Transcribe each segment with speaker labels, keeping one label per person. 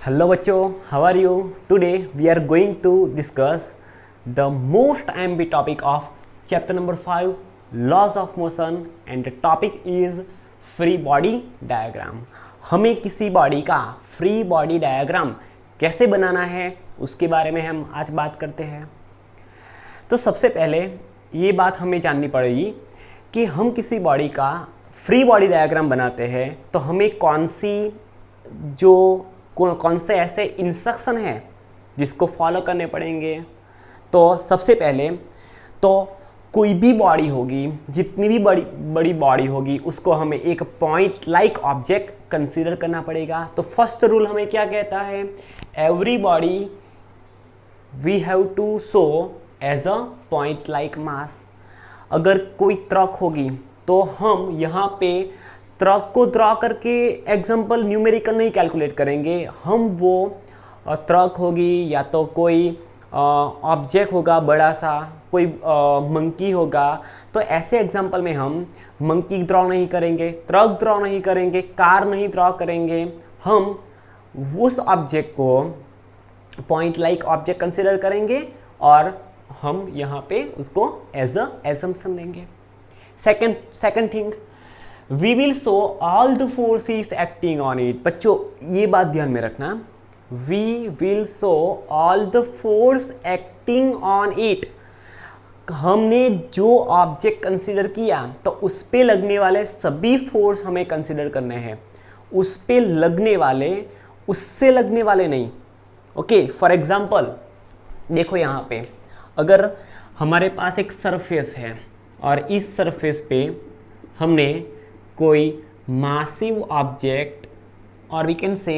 Speaker 1: Hello bachcho, how are you? Today we are going to discuss the most MB topic of chapter number 5 laws of motion and the topic is free body diagram. हमें किसी body का free body diagram कैसे बनाना है उसके बारे में हम आज बात करते हैं। तो सबसे पहले ये बात हमें जाननी पड़ेगी कि हम किसी बॉडी का फ्री बॉडी डायग्राम बनाते हैं तो हमें कौन से ऐसे इंस्ट्रक्शन हैं जिसको फॉलो करने पड़ेंगे। तो सबसे पहले तो कोई भी बॉडी होगी, जितनी भी बड़ी बॉडी होगी, उसको हमें एक पॉइंट लाइक ऑब्जेक्ट कंसीडर करना पड़ेगा। तो फर्स्ट रूल हमें क्या कहता है, everybody we have to show as a point like mass. अगर कोई ट्रक होगी तो हम यहाँ पे ट्रक को ड्रॉ करके एग्जाम्पल न्यूमेरिकल नहीं कैलकुलेट करेंगे, हम वो ट्रक होगी या तो कोई ऑब्जेक्ट होगा बड़ा सा, कोई मंकी होगा, तो ऐसे एग्जाम्पल में हम मंकी ड्रॉ नहीं करेंगे, ट्रक ड्रॉ नहीं करेंगे, कार नहीं ड्रॉ करेंगे। हम उस ऑब्जेक्ट को पॉइंट लाइक ऑब्जेक्ट कंसिडर करेंगे और हम यहाँ पे उसको एज अ एजम्पशन लेंगे। Second thing, we will show all the forces acting on it. बच्चों ये बात ध्यान में रखना, we will show all the force acting on it. हमने जो ऑब्जेक्ट कंसिडर किया तो उस पे लगने वाले सभी फोर्स हमें कंसिडर करने हैं, उस पे लगने वाले, उससे लगने वाले नहीं। ओके, फॉर एग्जाम्पल देखो यहाँ पे अगर हमारे पास एक सरफेस है और इस सरफेस पे हमने कोई मासिव ऑब्जेक्ट और वी कैन से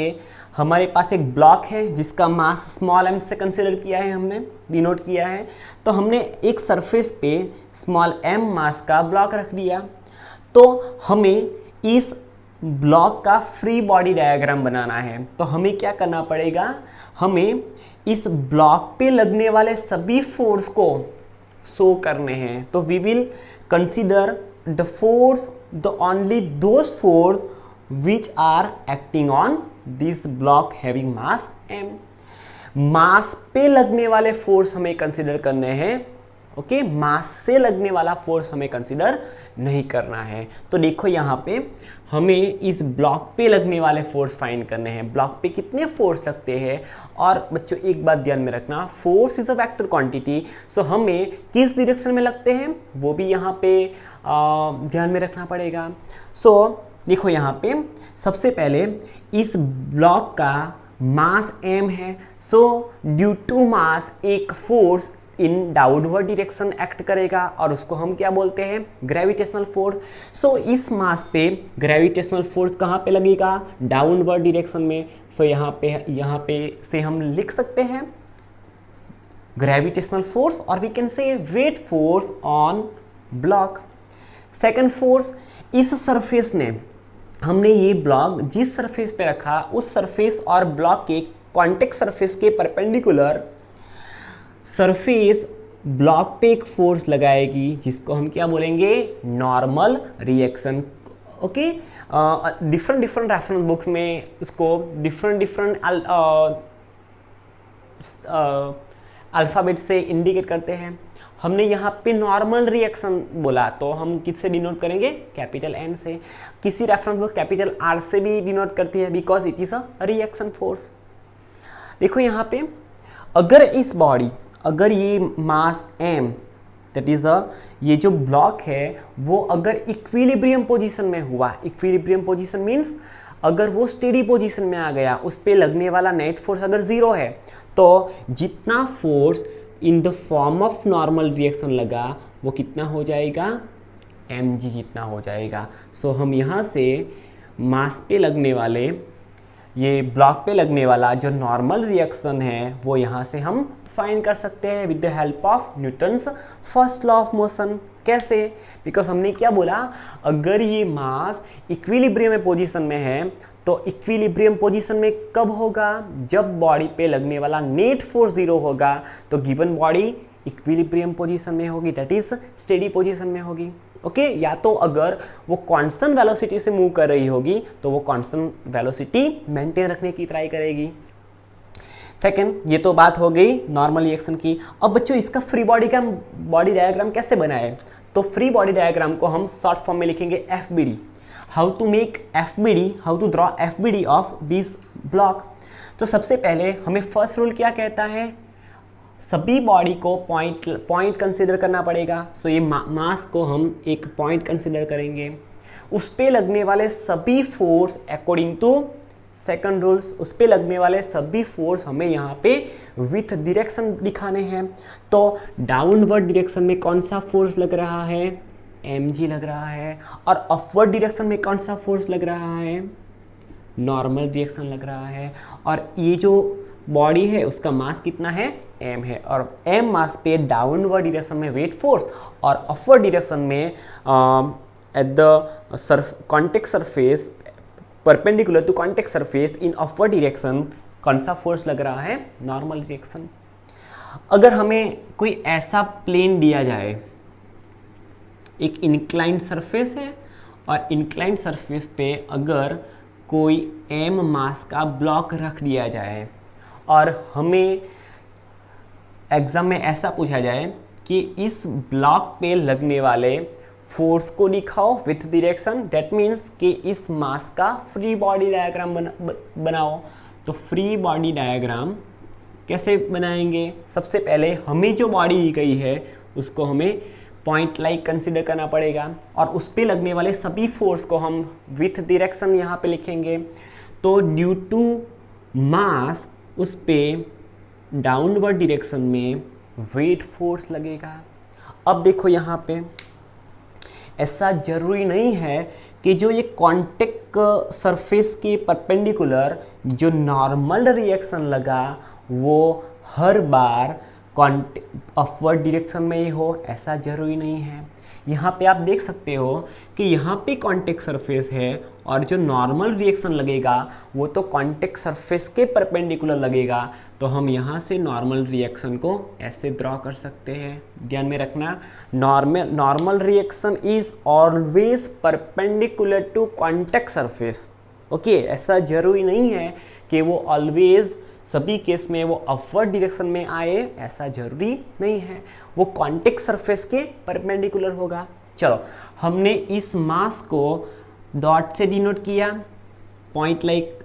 Speaker 1: हमारे पास एक ब्लॉक है जिसका मास स्मॉल m से कंसिडर किया है, हमने डिनोट किया है। तो हमने एक सरफेस पे स्मॉल m मास का ब्लॉक रख दिया। तो हमें इस ब्लॉक का फ्री बॉडी डायग्राम बनाना है। तो हमें क्या करना पड़ेगा, हमें इस ब्लॉक पे लगने वाले सभी फोर्स को शो करने हैं। तो we will consider the force, the only those force which are acting on this block having mass m। Mass पे लगने वाले फोर्स हमें कंसिडर करने हैं। ओके, मास से लगने वाला फोर्स हमें कंसिडर नहीं करना है। तो देखो यहाँ पे हमें इस ब्लॉक पे लगने वाले फोर्स फाइंड करने हैं, ब्लॉक पे कितने फोर्स लगते हैं। और बच्चों एक बात ध्यान में रखना, force is a vector quantity, so हमें किस डायरेक्शन में लगते हैं वो भी यहाँ पे ध्यान में रखना पड़ेगा। सो देखो यहाँ पे सबसे पहले इस ब्लॉक का मास m है, सो ड्यू टू मास एक force in downward direction act करेगा और उसको हम क्या बोलते हैं, ग्रेविटेशनल फोर्स। सो इस मास पे ग्रेविटेशनल फोर्स कहाँ पे लगेगा, डाउनवर्ड डायरेक्शन में। सो यहाँ पे से हम लिख सकते हैं ग्रेविटेशनल फोर्स और we can say weight force on block. Second force, इस सरफेस ने, हमने ये ब्लॉक जिस सरफेस पे रखा उस सरफेस और ब्लॉक के कॉन्टेक्ट सरफेस के परपेंडिकुलर सरफेस ब्लॉक पे एक फोर्स लगाएगी जिसको हम क्या बोलेंगे, normal reaction. Okay, different reference books में इसको डिफरेंट अल्फ़ाबेट से इंडिकेट करते हैं। हमने यहाँ पे नॉर्मल रिएक्शन बोला तो हम किससे डिनोट करेंगे, कैपिटल N से। किसी रेफरेंस बुक कैपिटल R से भी डिनोट करती है because it is a reaction force. देखो यहाँ पे अगर ये मास m दैट इज ये जो ब्लॉक है वो अगर इक्विलिब्रियम पोजीशन में हुआ, इक्विलिब्रियम पोजीशन मीन्स अगर वो स्टेडी पोजीशन में आ गया, उस पे लगने वाला नेट फोर्स अगर जीरो है, तो जितना force in the form of normal reaction लगा वो कितना हो जाएगा, mg जितना हो जाएगा। सो हम यहाँ से मास पे लगने वाले, ये ब्लॉक पे लगने वाला जो नॉर्मल रिएक्शन है वो यहाँ से हम फाइंड कर सकते हैं with the help of Newton's first law of motion. कैसे, बिकॉज हमने क्या बोला, अगर ये मास इक्विलिब्रियम पोजीशन में है तो इक्विलिब्रियम पोजीशन में कब होगा, जब बॉडी पे लगने वाला नेट फोर्स जीरो होगा। तो गिवन बॉडी इक्विलिब्रियम पोजीशन में होगी, दैट इज स्टेडी पोजीशन में होगी। ओके, या तो अगर वो कांस्टेंट वेलोसिटी से मूव कर रही होगी तो वो कांस्टेंट वेलोसिटी मेंटेन रखने की ट्राई करेगी। सेकंड, ये तो बात हो गई नॉर्मल रिएक्शन की। अब बच्चों इसका फ्री बॉडी डायग्राम कैसे बनाए? तो फ्री बॉडी डायग्राम को हम शॉर्ट फॉर्म में लिखेंगे FBD। How to make FBD, how to draw FBD of this block. तो सबसे पहले हमें फर्स्ट रूल क्या कहता है, सभी बॉडी को पॉइंट कंसिडर करना पड़ेगा। सो ये मास को हम एक पॉइंट कंसिडर करेंगे, उस पे लगने वाले सभी force according to second rules, उस पे लगने वाले सभी फोर्स हमें यहाँ पे विथ डायरेक्शन दिखाने हैं। तो डाउनवर्ड डायरेक्शन में कौन सा फोर्स लग रहा है, mg लग रहा है, और अपवर्ड डायरेक्शन में कौन सा फोर्स लग रहा है, नॉर्मल डायरेक्शन लग रहा है। और ये जो बॉडी है उसका मास कितना है, m है, और m मास पे डाउनवर्ड डायरेक्शन में वेट फोर्स और अपवर्ड डायरेक्शन में at the contact surface perpendicular to contact surface in upward direction कौन सा फोर्स लग रहा है, नॉर्मल डायरेक्शन। अगर हमें कोई ऐसा प्लेन दिया जाए, एक इंक्लाइंड सरफेस है और इंक्लाइंड सरफेस पे अगर कोई m मास का ब्लॉक रख दिया जाए और हमें एग्जाम में ऐसा पूछा जाए कि इस ब्लॉक पे लगने वाले फोर्स को दिखाओ विथ डायरेक्शन, दैट मीन्स कि इस मास का फ्री बॉडी डायग्राम बनाओ। तो फ्री बॉडी डायग्राम कैसे बनाएंगे? सबसे पहले हमें जो बॉडी दी गई है उसको हमें पॉइंट लाइक कंसिडर करना पड़ेगा और उस पे लगने वाले सभी फोर्स को हम विथ डायरेक्शन यहाँ पे लिखेंगे। तो ड्यू टू मास उस पे डाउनवर्ड डायरेक्शन में वेट फोर्स लगेगा। अब देखो यहाँ पे ऐसा जरूरी नहीं है कि जो ये कॉन्टेक्ट सरफेस के परपेंडिकुलर जो नॉर्मल रिएक्शन लगा वो हर बार अपवर्ड डायरेक्शन में ही हो, ऐसा जरूरी नहीं है। यहाँ पे आप देख सकते हो कि यहाँ पे कॉन्टेक्ट सरफेस है और जो नॉर्मल रिएक्शन लगेगा वो तो कॉन्टेक्ट सरफेस के परपेंडिकुलर लगेगा। तो हम यहाँ से नॉर्मल रिएक्शन को ऐसे ड्रॉ कर सकते हैं। ध्यान में रखना, normal reaction is always perpendicular to contact surface. Okay, ऐसा जरूरी नहीं है कि वो ऑलवेज सभी केस में वो अपवर्ड डायरेक्शन में आए, ऐसा जरूरी नहीं है, वो कॉन्टेक्ट सरफेस के परपेंडिकुलर होगा। चलो, हमने इस मास को डॉट से डिनोट किया, पॉइंट लाइक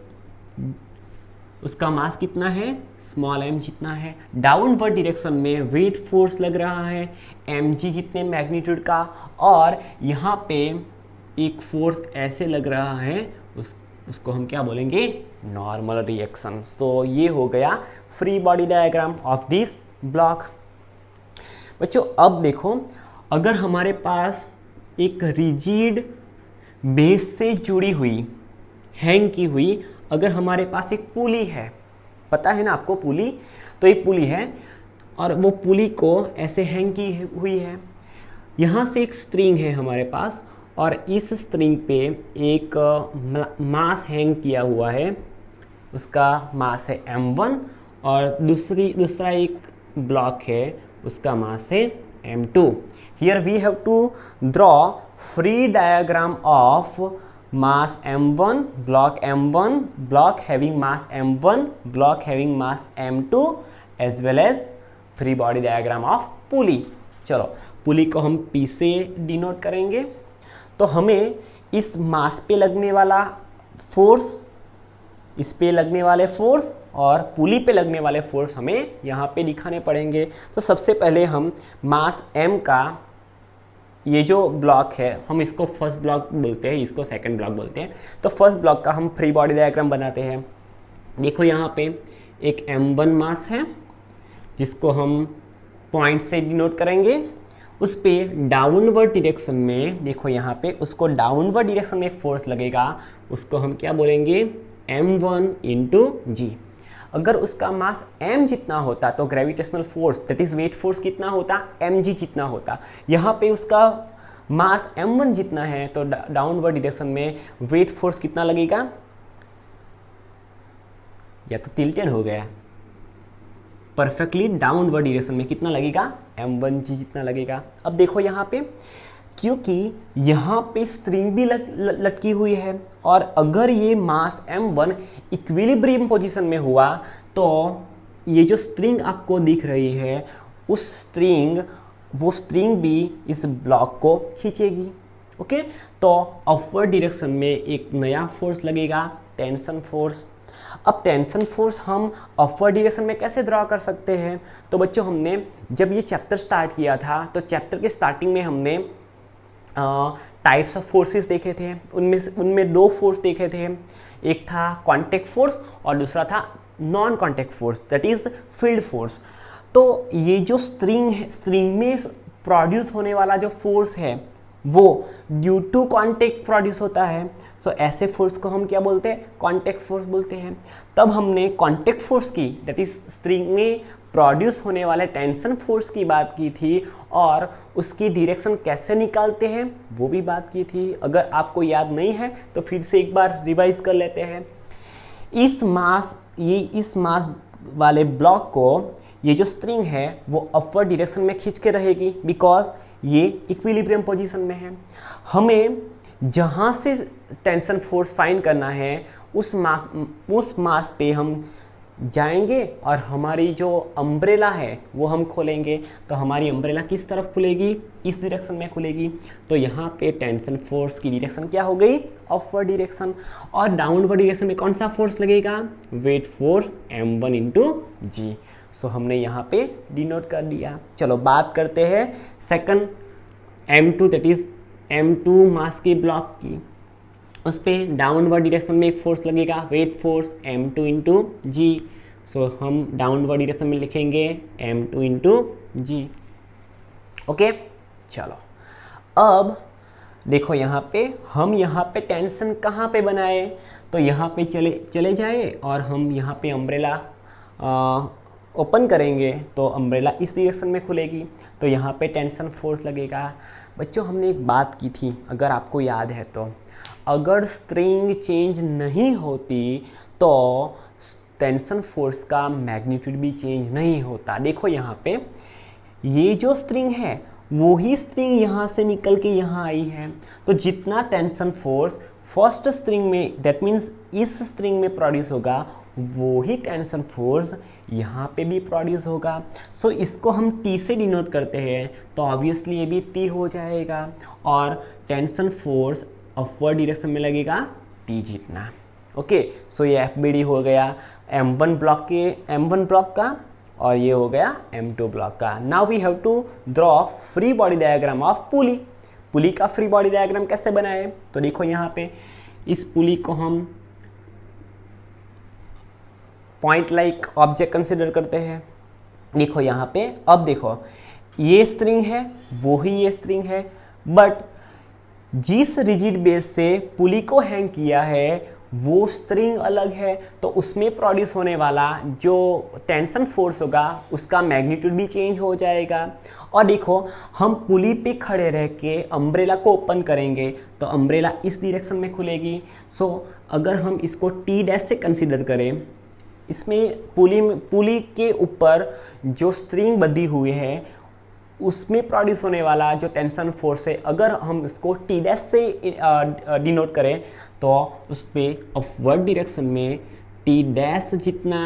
Speaker 1: उसका मास कितना है, स्मॉल m जितना है। डाउनवर्ड डायरेक्शन में वेट फोर्स लग रहा है mg जितने मैग्नीट्यूड का, और यहाँ पे एक फोर्स ऐसे लग रहा है उसको हम क्या बोलेंगे, नॉर्मल रिएक्शन। तो ये हो गया free body diagram of this block. बच्चों अब देखो, अगर हमारे पास एक रिजिड बेस से जुड़ी हुई, हैंग की हुई, अगर हमारे पास एक पुली है, पता है ना आपको पुली, तो एक पुली है और वो पुली को ऐसे हैंग की हुई है। यहाँ से एक स्ट्रिंग है हमारे पास और इस स्ट्रिंग पे एक मास हैंग किया हुआ है, उसका मास है m1, और दूसरा एक ब्लॉक है उसका मास है m2। Here we have to draw free diagram of mass m1, block having mass m1, block having mass m2 as well as free body diagram of pulley. चलो, pulley को हम P से denote करेंगे। तो हमें इस मास पे लगने वाला फोर्स, इस पे लगने वाले फोर्स और पुली पे लगने वाले फोर्स हमें यहाँ पे दिखाने पड़ेंगे। तो सबसे पहले हम मास m का ये जो ब्लॉक है, हम इसको फर्स्ट ब्लॉक बोलते हैं, इसको सेकंड ब्लॉक बोलते हैं। तो फर्स्ट ब्लॉक का हम फ्री बॉडी डायग्राम बनाते हैं। देखो यहाँ पे एक m1 मास है जिसको हम पॉइंट से डिनोट करेंगे। उस पे डाउनवर्ड डायरेक्शन में, देखो यहाँ पे उसको डाउनवर्ड डायरेक्शन में एक फोर्स लगेगा, उसको हम क्या बोलेंगे, m1 इंटू जी। अगर उसका मास m जितना होता तो gravitational force that is weight force कितना होता, mg जितना होता। यहाँ पे उसका मास m1 जितना है तो डाउनवर्ड डायरेक्शन में वेट फोर्स कितना लगेगा, या तो टिल्टन हो गया, परफेक्टली डाउनवर्ड डायरेक्शन में कितना लगेगा, m1g जितना लगेगा। अब देखो यहाँ पे, क्योंकि यहाँ पे स्ट्रिंग भी लटकी हुई है और अगर ये मास m1 इक्विलिब्रियम पोजीशन में हुआ तो ये जो स्ट्रिंग आपको दिख रही है उस वो स्ट्रिंग भी इस ब्लॉक को खींचेगी। ओके, तो अपवर्ड डायरेक्शन में एक नया फोर्स लगेगा, टेंशन फोर्स। अब टेंशन फोर्स हम अपवर्ड डायरेक्शन में कैसे ड्रॉ कर सकते हैं? तो बच्चों, हमने जब ये चैप्टर स्टार्ट किया था तो चैप्टर के स्टार्टिंग में हमने टाइप्स ऑफ फोर्सेस देखे थे। उनमें दो फोर्स देखे थे, एक था कॉन्टैक्ट फोर्स और दूसरा था non contact force, that is field force. तो ये जो स्ट्रिंग में प्रोड्यूस होने वाला जो फोर्स है वो ड्यू टू कॉन्टैक्ट प्रोड्यूस होता है। सो ऐसे फोर्स को हम क्या बोलते हैं? कॉन्टैक्ट फोर्स बोलते हैं। तब हमने कॉन्टैक्ट फोर्स की, दैट इज स्ट्रिंग में प्रोड्यूस होने वाले टेंशन फोर्स की बात की थी और उसकी डायरेक्शन कैसे निकालते हैं वो भी बात की थी। अगर आपको याद नहीं है तो फिर से एक बार रिवाइज कर लेते हैं। इस मास वाले ब्लॉक को ये जो स्ट्रिंग है वो अपवर्ड डायरेक्शन में खींच के रहेगी, बिकॉज ये इक्विलिब्रियम पोजीशन में है। हमें जहाँ से टेंशन फोर्स फाइंड करना है उस मास पे हम जाएंगे और हमारी जो अम्ब्रेला है वो हम खोलेंगे। तो हमारी अम्ब्रेला किस तरफ खुलेगी? इस डायरेक्शन में खुलेगी। तो यहाँ पे टेंशन फोर्स की डायरेक्शन क्या हो गई? Upward direction. और डाउनवर्ड डायरेक्शन में कौन सा फोर्स लगेगा? वेट फोर्स m1 इंटू जी। सो हमने यहाँ पे डिनोट कर दिया। चलो बात करते हैं second m2, that is m2 मास के ब्लॉक की। उस पर डाउनवर्ड डायरेक्शन में एक फोर्स लगेगा, वेट फोर्स m2 इंटू जी। सो हम डाउनवर्ड डायरेक्शन में लिखेंगे m2 इंटू जी। ओके, चलो अब देखो यहाँ पे टेंशन कहाँ पे बनाए? तो यहाँ पे चले जाए और हम यहाँ पे अम्ब्रेला ओपन करेंगे तो अम्ब्रेला इस डायरेक्शन में खुलेगी। तो यहाँ पे टेंशन फोर्स लगेगा। बच्चों, हमने एक बात की थी, अगर आपको याद है तो, अगर स्ट्रिंग चेंज नहीं होती तो टेंशन फोर्स का मैग्नीट्यूड भी चेंज नहीं होता। देखो यहाँ पे ये जो स्ट्रिंग है वो ही स्ट्रिंग यहाँ से निकल के यहाँ आई है, तो जितना टेंशन फोर्स फर्स्ट स्ट्रिंग में, दैट मीन्स इस स्ट्रिंग में प्रोड्यूस होगा, वो ही टेंशन फोर्स यहाँ पे भी प्रोड्यूस होगा। सो इसको हम T से डिनोट करते हैं, तो ऑब्वियसली ये भी T हो जाएगा और टेंशन फोर्स अपवर्ड डायरेक्शन में लगेगा T जितना। ओके, सो ये FBD हो गया M1 ब्लॉक का और ये हो गया M2 ब्लॉक का। Now we have to draw free body diagram of pulley का फ्री बॉडी डायग्राम कैसे बनाए? तो देखो यहाँ पे इस पुली को हम पॉइंट लाइक ऑब्जेक्ट कंसिडर करते हैं। देखो यहाँ पे, अब देखो ये स्ट्रिंग है, वो ही ये स्ट्रिंग है, बट जिस रिजिड बेस से पुली को हैंग किया है वो स्ट्रिंग अलग है, तो उसमें प्रोड्यूस होने वाला जो टेंशन फोर्स होगा उसका मैग्नीट्यूड भी चेंज हो जाएगा। और देखो हम पुली पे खड़े रह के अम्ब्रेला को ओपन करेंगे तो अम्ब्रेला इस डायरेक्शन में खुलेगी। सो अगर हम इसको T डैश से कंसिडर करें, इसमें पुली के ऊपर जो स्ट्रिंग बंधी हुई है उसमें प्रोड्यूस होने वाला जो टेंशन फोर्स है, अगर हम इसको T डैश से डिनोट करें तो उस पर अपवर्ड डायरेक्शन में T डैश जितना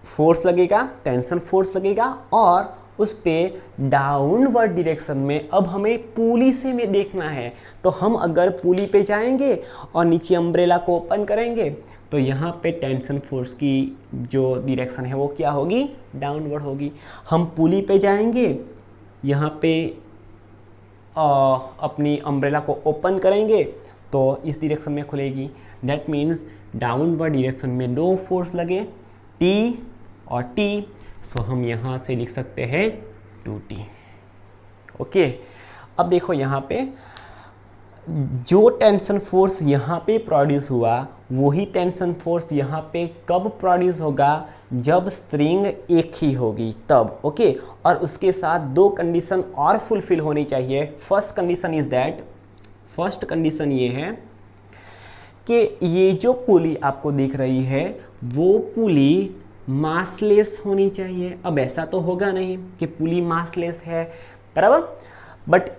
Speaker 1: फोर्स लगेगा, टेंशन फोर्स लगेगा, और उस पर डाउनवर्ड डायरेक्शन में अब हमें पुली से में देखना है। तो हम अगर पुली पे जाएंगे और नीचे अम्ब्रेला को ओपन करेंगे तो यहाँ पे टेंशन फोर्स की जो डायरेक्शन है वो क्या होगी? डाउनवर्ड होगी। हम पुली पे जाएंगे, यहाँ पे अपनी अम्ब्रेला को ओपन करेंगे तो इस डायरेक्शन में खुलेगी। दैट मीन्स डाउनवर्ड डायरेक्शन में दो फोर्स लगे, T और T। सो हम यहाँ से लिख सकते हैं 2T। ओके, अब देखो यहाँ पे जो टेंशन फोर्स यहाँ पे प्रोड्यूस हुआ वही टेंशन फोर्स यहाँ पे कब प्रोड्यूस होगा? जब स्ट्रिंग एक ही होगी तब। ओके, और उसके साथ दो कंडीशन और फुलफिल होनी चाहिए। First condition is that, first condition ये है कि ये जो पुली आपको दिख रही है वो पुली मासलेस होनी चाहिए। अब ऐसा तो होगा नहीं कि पुली मासलेस है, बराबर, बट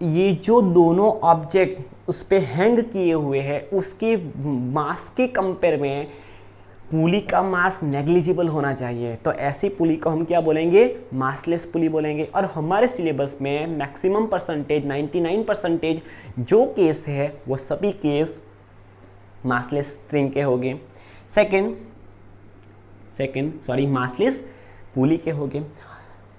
Speaker 1: ये जो दोनों ऑब्जेक्ट उस पर हैंग किए हुए हैं उसके मास के कंपेयर में पुली का मास नेग्लिजिबल होना चाहिए, तो ऐसी पुली को हम क्या बोलेंगे, मासलेस पुली बोलेंगे। और हमारे सिलेबस में मैक्सिमम परसेंटेज 99% जो केस है वो सभी केस मासलेस स्ट्रिंग के होंगे, मासलेस पुली के होंगे।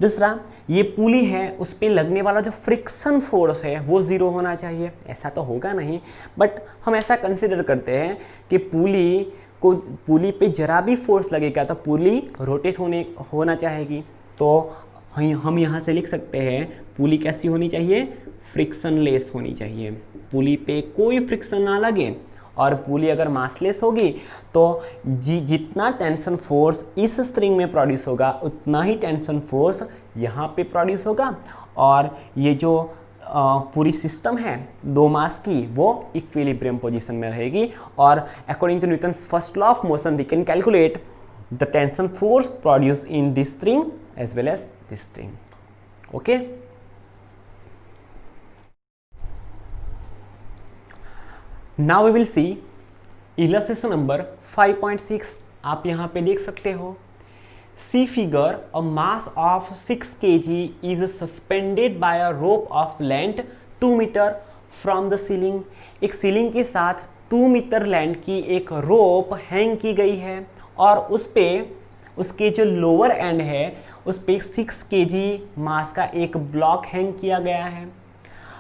Speaker 1: दूसरा, ये पुली है उस पर लगने वाला जो फ्रिक्शन फोर्स है वो ज़ीरो होना चाहिए। ऐसा तो होगा नहीं, बट हम ऐसा कंसिडर करते हैं कि पुली पे जरा भी फोर्स लगेगा तो पुली रोटेट होना चाहेगी। तो हम यहाँ से लिख सकते हैं पुली कैसी होनी चाहिए, फ्रिक्शनलेस होनी चाहिए। पुली पे कोई फ्रिक्शन ना लगे, और पुली अगर मासलेस होगी तो जितना टेंशन फोर्स इस स्ट्रिंग में प्रोड्यूस होगा उतना ही टेंशन फोर्स यहाँ पे प्रोड्यूस होगा, और ये जो पूरी सिस्टम है दो मास की वो इक्विलिब्रियम पोजीशन में रहेगी। और according to Newton's first law of motion we can calculate the tension force produce in this string as well as this string. Okay, now we will see illustration number 5.6। आप यहाँ पे देख सकते हो, see figure, a mass of 6 kg is suspended by a rope of length 2 meter from the ceiling. एक ceiling के साथ 2 metre length की एक रोप हैंग की गई है, और उस पे उसके जो लोअर एंड है उस पे 6 kg मास का एक ब्लॉक हैंग किया गया है।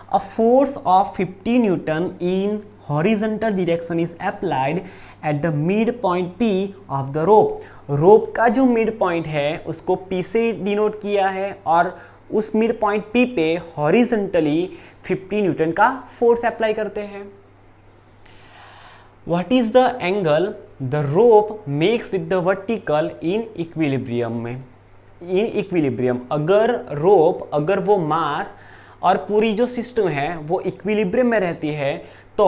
Speaker 1: A force of 50 newton in horizontal direction is applied at the mid point P of the rope. Rope का जो मिड पॉइंट है उसको P से डिनोट किया है, और उस मिड पॉइंट P पे हॉरिजॉन्टली 50 न्यूटन का फोर्स अप्लाई करते हैं। What is the angle the rope makes with the vertical in equilibrium में। इन इक्विलिब्रियम, अगर वो मास और पूरी जो सिस्टम है वो इक्विलिब्रियम में रहती है तो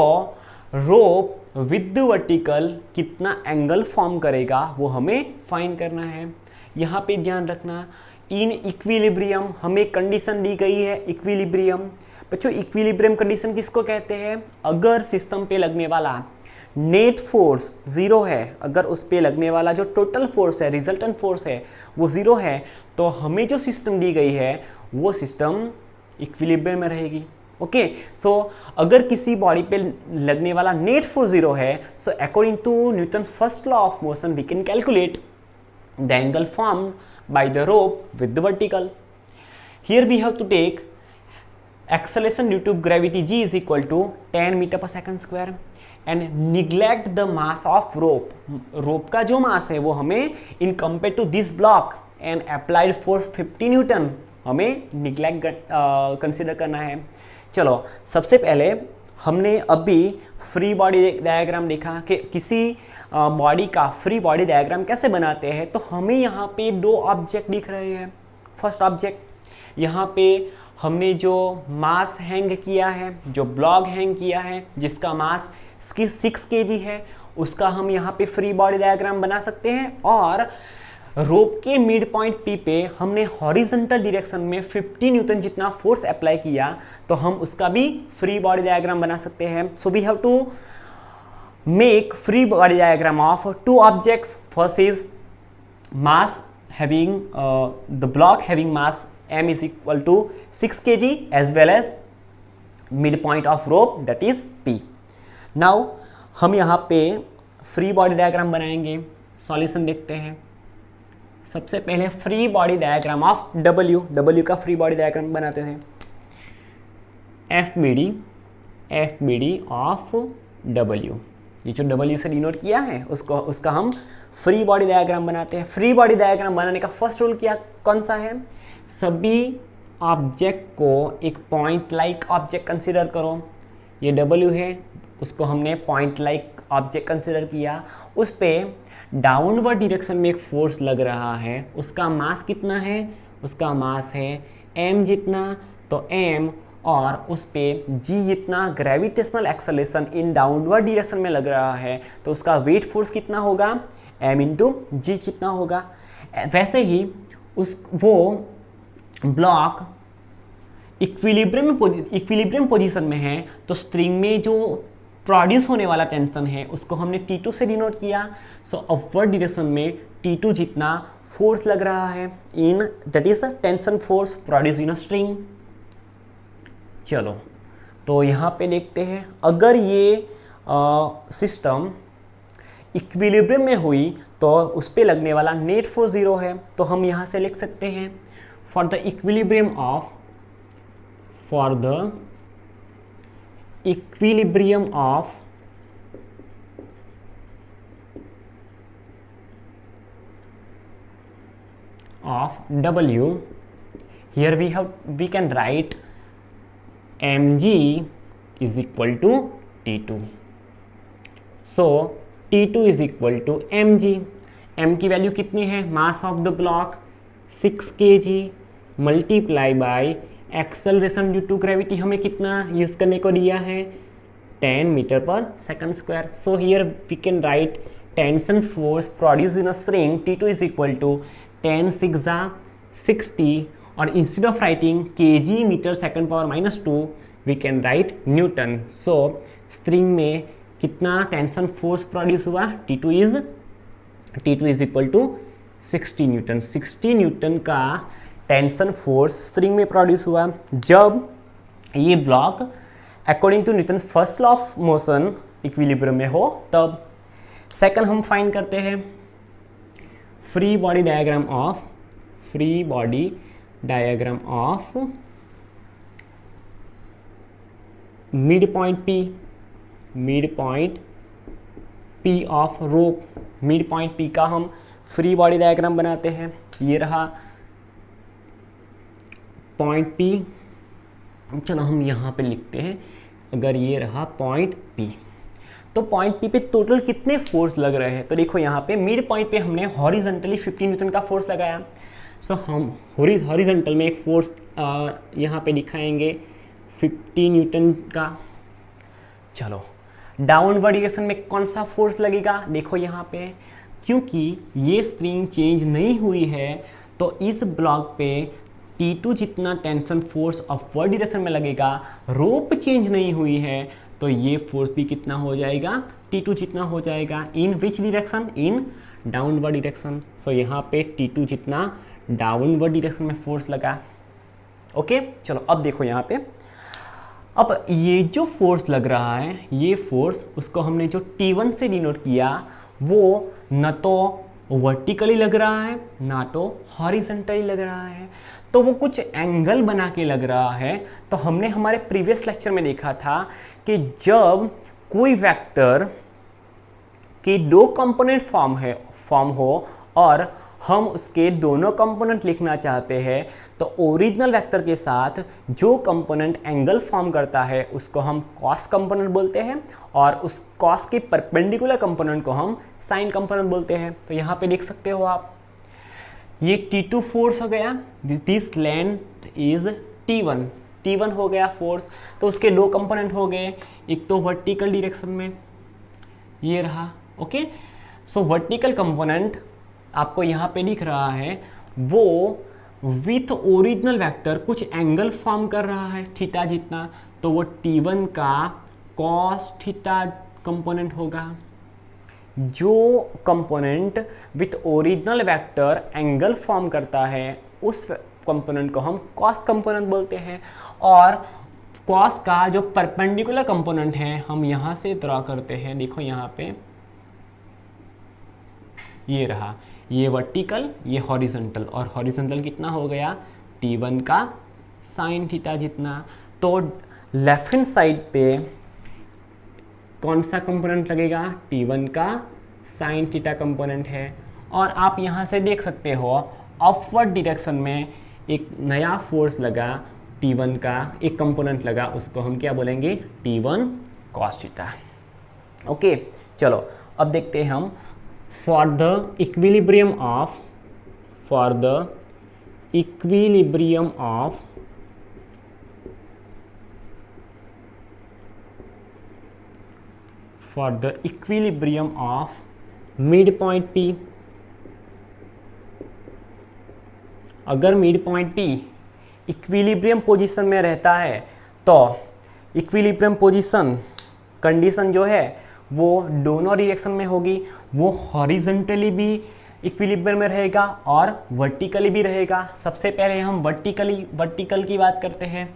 Speaker 1: रोप विद वर्टिकल कितना एंगल फॉर्म करेगा वो हमें फाइंड करना है। यहाँ पे ध्यान रखना, इन इक्विलिब्रियम हमें कंडीशन दी गई है इक्विलिब्रियम। बच्चों इक्विलिब्रियम कंडीशन किसको कहते हैं, अगर सिस्टम पे लगने वाला नेट फोर्स जीरो है, अगर उस पे लगने वाला जो टोटल फोर्स है, रिजल्टेंट फोर्स है वो जीरो है, तो हमें जो सिस्टम दी गई है वो सिस्टम इक्विलिब्रियम में रहेगी। ओके, सो अगर किसी बॉडी पे लगने वाला नेट फोर्स जीरो है, so according to Newton's first law of motion we can calculate the angle formed by the rope with the vertical. Here we have to take acceleration due to gravity g is equal to 10 meter per second square and neglect the mass of rope. rope का जो मास है वो हमें in compared to this block and applied force 50 Newton हमें neglect consider करना है। चलो सबसे पहले हमने अभी फ्री बॉडी डायग्राम देखा कि किसी बॉडी का फ्री बॉडी डायग्राम कैसे बनाते हैं। तो हमें यहाँ पे दो ऑब्जेक्ट दिख रहे हैं। फर्स्ट ऑब्जेक्ट, यहाँ पे हमने जो मास हैंग किया है, जो ब्लॉक हैंग किया है जिसका मास 6 kg है, उसका हम यहाँ पे फ्री बॉडी डायग्राम बना सकते हैं। और रोप के मिड पॉइंट P पे हमने हॉरिजॉन्टल डायरेक्शन में 50 न्यूटन जितना फोर्स अप्लाई किया, तो हम उसका भी फ्री बॉडी डायग्राम बना सकते हैं। So we have to make free body diagram of two objects. First is mass having the block having mass m is equal to 6 kg as well as midpoint of rope that is P. Now हम यहाँ पे free body diagram बनाएंगे। Solution देखते हैं। सबसे पहले free body diagram of W का free body diagram बनाते हैं। FBD ऑफ W, ये जो W से डिनोट किया है उसका हम फ्री बॉडी डायग्राम बनाते हैं। फ्री बॉडी डायग्राम बनाने का फर्स्ट रूल कौन सा है, सभी ऑब्जेक्ट को एक पॉइंट लाइक ऑब्जेक्ट कंसीडर करो। ये W है, उसको हमने पॉइंट लाइक ऑब्जेक्ट कंसीडर किया। उस पे डाउनवर्ड डायरेक्शन में एक फोर्स लग रहा है, उसका मास कितना है, उसका मास है m जितना, तो m और उस पे g जितना gravitational acceleration in downward direction में लग रहा है, तो उसका वेट फोर्स कितना होगा, m इंटू जी कितना होगा। वैसे ही वो ब्लॉक इक्विलिब्रियम पोजीशन में है, तो स्ट्रिंग में जो प्रोड्यूस होने वाला टेंशन है उसको हमने T2 से डिनोट किया। सो अपवर्ड डायरेक्शन में T2 जितना फोर्स लग रहा है in that is the tension force produce in a string. चलो तो यहाँ पे देखते हैं, अगर ये सिस्टम इक्विलिब्रियम में हुई तो उस पर लगने वाला नेट फोर्स 0 है। तो हम यहाँ से लिख सकते हैं for the equilibrium of W, here we can write mg is equal to T2. So T2 is equal to mg। m की वैल्यू कितनी है, mass of the block 6 kg multiply by acceleration due to gravity हमें कितना use करने को दिया है 10 metre पर second square. So here we can write tension force produce in a string T2 is equal to 10 6 60, और instead of writing kg metre second power -2 we can write newton. So string में कितना tension force produce हुआ, T2 is equal to 60 newton. 60 newton का tension force string में produce हुआ जब ये block according to Newton first law of motion equilibrium में हो तब। सेकंड हम फाइंड करते हैं free body diagram of mid point P of rope. Mid point P का हम फ्री बॉडी डायग्राम बनाते हैं। ये रहा पॉइंट P। चलो हम यहाँ पे लिखते हैं, अगर ये रहा पॉइंट P तो पॉइंट P पे टोटल कितने फोर्स लग रहे हैं। तो देखो यहाँ पे मिड पॉइंट पे हमने हॉरिजॉन्टली 50 न्यूटन का फोर्स लगाया। सो हम हॉरिजॉन्टल में एक फोर्स यहाँ पे दिखाएंगे 50 न्यूटन का। चलो डाउनवर्ड डायरेक्शन में कौन सा फोर्स लगेगा, देखो यहाँ पे क्योंकि ये स्प्रिंग चेंज नहीं हुई है तो इस ब्लॉक पे T2 जितना टेंशन फोर्स अपवर्ड डायरेक्शन में लगेगा। रोप चेंज नहीं हुई है तो ये फोर्स भी कितना हो जाएगा, T2 जितना हो जाएगा। In which direction, in downward direction. So यहाँ पे T2 जितना डाउनवर्ड डायरेक्शन में फोर्स लगा। ओके चलो अब देखो यहाँ पे, अब ये जो फोर्स लग रहा है ये फोर्स उसको हमने जो T1 से डिनोट किया वो न तो वर्टिकली लग रहा है ना तो हॉरिजॉन्टली लग रहा है, तो वो कुछ एंगल बना के लग रहा है। तो हमने हमारे प्रीवियस लेक्चर में देखा था कि जब कोई वेक्टर के दो कंपोनेंट फॉर्म हो और हम उसके दोनों कंपोनेंट लिखना चाहते हैं तो ओरिजिनल वेक्टर के साथ जो कंपोनेंट एंगल फॉर्म करता है उसको हम कॉस कंपोनेंट बोलते हैं और उस कॉस के परपेंडिकुलर कंपोनेंट को हम साइन कंपोनेंट बोलते हैं। तो यहाँ पे देख सकते हो आप, ये T2 फोर्स हो गया, दिस लेंथ इज T1 हो गया फोर्स। तो उसके दो कंपोनेंट हो गए, एक तो वर्टिकल डायरेक्शन में ये रहा। ओके सो वर्टिकल कंपोनेंट आपको यहाँ पे दिख रहा है वो विथ ओरिजिनल वेक्टर कुछ एंगल फॉर्म कर रहा है थीटा जितना, तो वो T1 का कॉस थीटा कंपोनेंट होगा। जो component with original vector angle form करता है उस कंपोनेंट को हम कॉस कंपोनेंट बोलते हैं। और कॉस का जो परपेंडिकुलर कंपोनेंट है हम यहाँ से ड्रॉ करते हैं। देखो यहाँ पे ये रहा, ये वर्टिकल ये हॉरिजॉन्टल, और हॉरिजॉन्टल कितना हो गया T1 का साइन थीटा जितना। तो लेफ्ट हैंड साइड पे कौन सा कंपोनेंट लगेगा, T1 का साइन थीटा कंपोनेंट है। और आप यहाँ से देख सकते हो अपवर्ड डायरेक्शन में एक नया फोर्स लगा T1 का, एक कंपोनेंट लगा, उसको हम क्या बोलेंगे T1 cos थीटा। ओके चलो अब देखते हैं हम for the equilibrium of midpoint P। अगर mid point P equilibrium position में रहता है तो इक्विलिब्रियम पोजीशन कंडीशन जो है वो दोनों डायरेक्शन में होगी, वो हॉरिजॉन्टली भी इक्विलिब्रियम में रहेगा और वर्टिकली भी रहेगा। सबसे पहले हम वर्टिकल की बात करते हैं।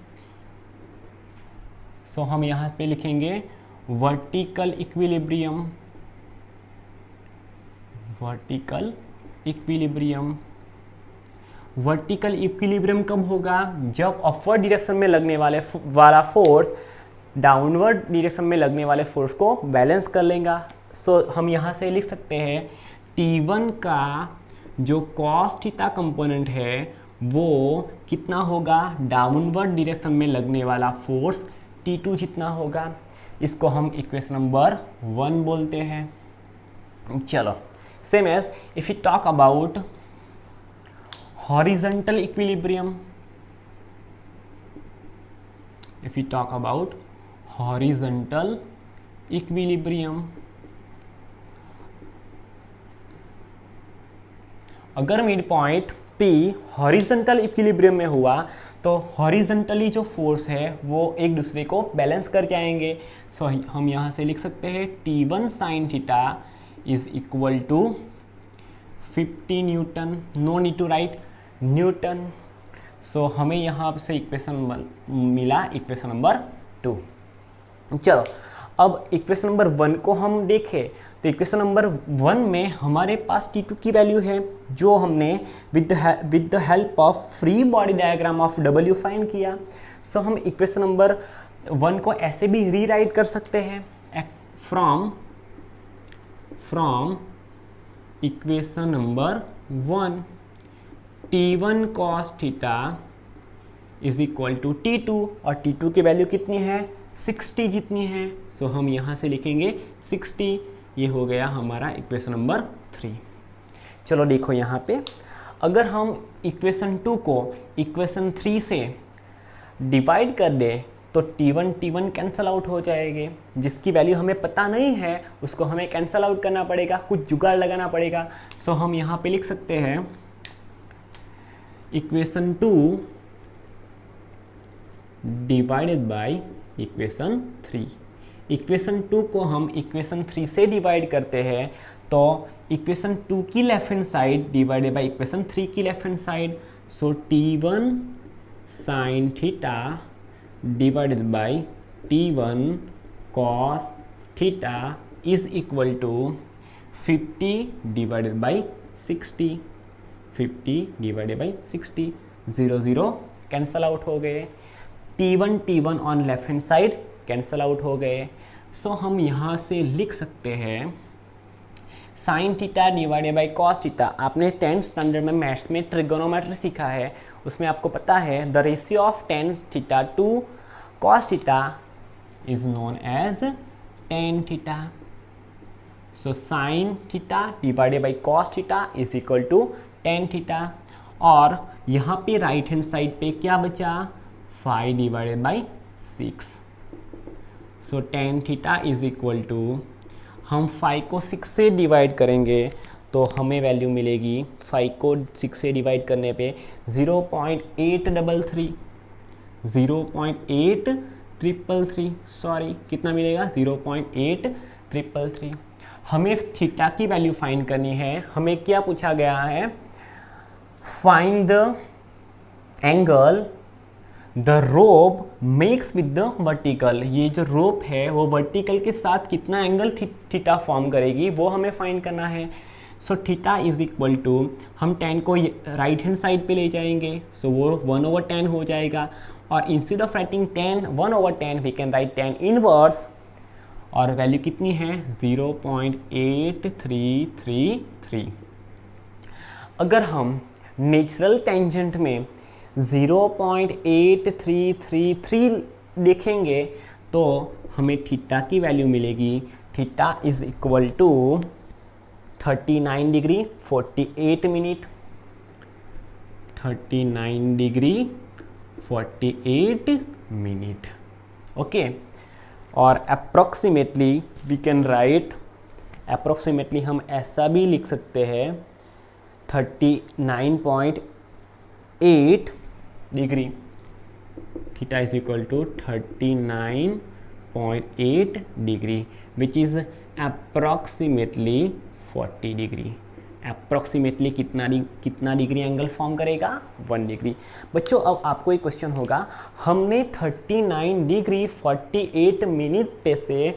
Speaker 1: सो हम यहाँ पे लिखेंगे वर्टिकल इक्विलिब्रियम। वर्टिकल इक्विलिब्रियम कब होगा? जब अपवर्ड डायरेक्शन में लगने वाला फोर्स डाउनवर्ड डायरेक्शन में लगने वाले फोर्स को बैलेंस कर लेगा। सो हम यहाँ से लिख सकते हैं T1 का जो cos थीटा कंपोनेंट है वो कितना होगा? डाउनवर्ड डायरेक्शन में लगने वाला फोर्स T2 जितना होगा। इसको हम इक्वेशन नंबर 1 बोलते हैं। चलो, same as if you talk about horizontal equilibrium, if we talk about horizontal equilibrium, अगर mid point P horizontal equilibrium में हुआ तो हॉरिजॉन्टली जो फोर्स है वो एक दूसरे को बैलेंस कर जाएंगे। सो हम यहाँ से लिख सकते हैं T1 sin theta is equal to 50 newton. No need to write newton. So हमें यहाँ से इक्वेशन मिला, इक्वेशन नंबर 2। चलो, अब इक्वेशन नंबर 1 को हम देखें तो इक्वेशन नंबर 1 में हमारे पास T2 की वैल्यू है जो हमने with the help of free body diagram of W find किया। सो हम इक्वेशन नंबर 1 को ऐसे भी रीराइट कर सकते हैं from equation number 1 T1 cos theta is equal to T2 और T2 की वैल्यू कितनी है? 60 जितनी है। सो हम यहाँ से लिखेंगे 60। ये हो गया हमारा इक्वेशन नंबर 3। चलो देखो यहाँ पे, अगर हम इक्वेशन 2 को इक्वेशन 3 से डिवाइड कर दे तो T1 कैंसल आउट हो जाएंगे। जिसकी वैल्यू हमें पता नहीं है उसको हमें कैंसल आउट करना पड़ेगा, कुछ जुगाड़ लगाना पड़ेगा। सो हम यहाँ पे लिख सकते हैं equation 2 divided by equation 3। Equation 2 को हम इक्वेशन 3 से डिवाइड करते हैं तो इक्वेशन 2 की left hand side divided by equation 3 की left hand side. So T1 sin theta divided by T1 cos theta is equal to 50 divided by 60। 50 divided by 60, 0 cancel out हो गए। T1 on left hand side cancel out हो गए। So हम यहाँ से लिख सकते हैं sine theta divided by cos theta. आपने 10th स्टैंडर्ड में मैथ्स में ट्रिगोनोमेट्री सीखा है, उसमें आपको पता है the ratio of tan theta to cos theta is known as tan theta. So sine theta divided by cos theta is equal to tan theta. और यहाँ पे राइट हैंड साइड पे क्या बचा? 5 divided by 6। So tan theta is equal to, हम 5 को 6 से divide करेंगे तो हमें वैल्यू मिलेगी 5 को 6 से डिवाइड करने पे 0.833, 0.8333, सॉरी कितना मिलेगा? 0.8333। हमें थीटा की वैल्यू फाइंड करनी है। हमें क्या पूछा गया है? Find the angle the rope makes with the vertical. ये जो रोप है वो वर्टिकल के साथ कितना एंगल थीटा फॉर्म करेगी वो हमें फाइंड करना है। So theta is equal to, हम tan को राइट हैंड साइड पे ले जाएंगे सो वो 1/10 हो जाएगा। और instead of writing 1/10 we can write tan inverse. और वैल्यू कितनी है? 0.8333। अगर हम नेचुरल टेंजेंट में 0.8333 देखेंगे तो हमें थीटा की वैल्यू मिलेगी। Theta is equal to 39 degree 48 minute. 39 degree 48 minute. Okay, और approximately we can write, approximately हम ऐसा भी लिख सकते हैं 39.8 degree. Theta is equal to 39.8 39.8 degree which is approximately 40 degree. Approximately कितना डिग्री एंगल फॉर्म करेगा? 1 डिग्री। बच्चों अब आपको एक क्वेश्चन होगा, हमने 39 डिग्री 48 मिनट पे से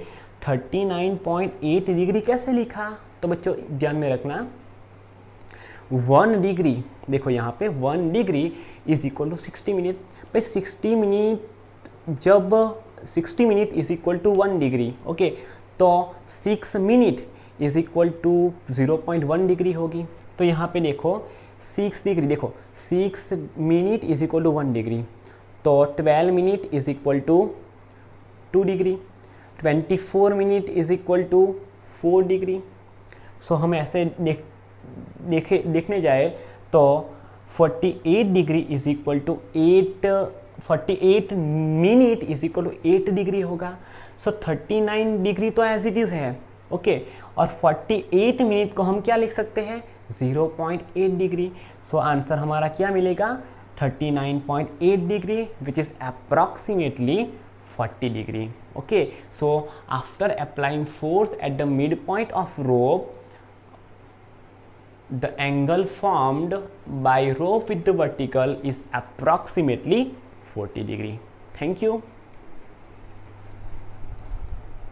Speaker 1: 39.8 डिग्री कैसे लिखा? तो बच्चों ध्यान में रखना 1 डिग्री, देखो यहाँ पे 1 degree is equal to 60 minute. भाई 60 मिनट जब 60 minute is equal to 1 degree, okay, तो 6 minute is equal to 0.1 degree होगी। तो यहाँ पे देखो 6 डिग्री, देखो 6 minute is equal to 1 degree, तो 12 minute is equal to 2 degree, 24 minute is equal to 4 degree. So हम ऐसे देखने जाए तो 48 degree is equal to 48 minute is equal to 8 degree होगा। सो 39 डिग्री तो एज इट इज़ है, ओके, और 48 मिनट को हम क्या लिख सकते हैं? 0.8 डिग्री। सो आंसर हमारा क्या मिलेगा? 39.8 degree which is approximately 40 degree. Okay, so after applying force at the mid point of rope, the angle formed by rope with the vertical is approximately 40 degree. Thank you.